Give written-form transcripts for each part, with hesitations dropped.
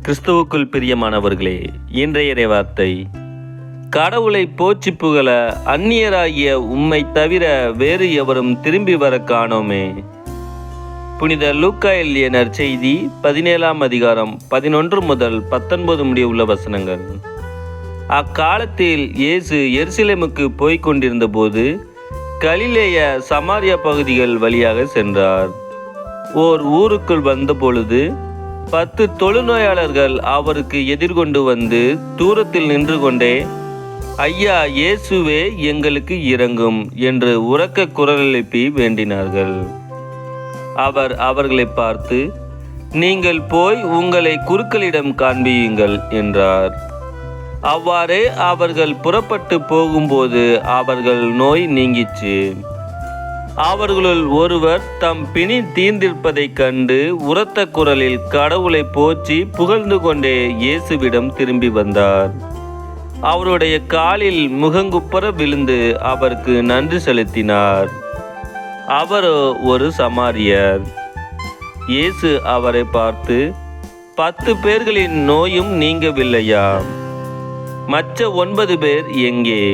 கிறிஸ்துவுக்குள் பிரியமானவர்களே, இன்றைய இறைவார்த்தை, கடவுளை போற்றி புகழ அந்நியராகிய உம்மை தவிர வேறு எவரும் திரும்பி வர காணோமே. புனித லூக்கா எழுதிய நற்செய்தி 17ஆம் அதிகாரம் 11 முதல் 19 முடிய உள்ள வசனங்கள். அக்காலத்தில் இயேசு எருசலேமுக்கு போய்க் கொண்டிருந்த போது கலிலேய சமாரியா பகுதிகள் வழியாக சென்றார். ஓர் ஊருக்குள் வந்த பொழுது 10 தொழுநோயாளர்கள் அவருக்கு எதிர்கொண்டு வந்து தூரத்தில் நின்று கொண்டே, ஐயா, இயேசுவே, எங்களுக்கு இரங்கும் என்று உரக்க குரல் எழுப்பி வேண்டினார்கள். அவர் அவர்களை பார்த்து, நீங்கள் போய் உங்களை குருக்களிடம் காண்பியுங்கள் என்றார். அவ்வாறே அவர்கள் புறப்பட்டு போகும்போது அவர்கள் நோய் நீங்கிற்று. அவர்களுள் ஒருவர் தம் பிணி தீர்ந்திருப்பதைக் கண்டு உரத்த குரலில் கடவுளை போற்றி புகழ்ந்து கொண்டே இயேசுவிடம் திரும்பி வந்தார். அவருடைய காலில் முகங்குப்புற விழுந்து அவருக்கு நன்றி செலுத்தினார். அவரோ ஒரு சமாரியர். இயேசு அவரை பார்த்து, 10 பேர்களின் நோயும் நீங்கவில்லையா? மற்ற 9 பேர் எங்கே?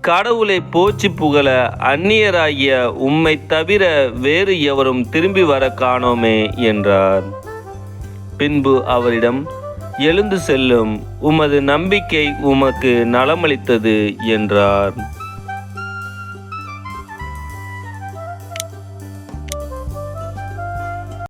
கடவுளை போற்றி புகழ அந்நியராகிய உம்மை தவிர வேறு எவரும் திரும்பி வர காணோமே என்றார். பின்பு அவரிடம், எழுந்து செல்லும், உமது நம்பிக்கை உமக்கு நலமளித்தது என்றார்.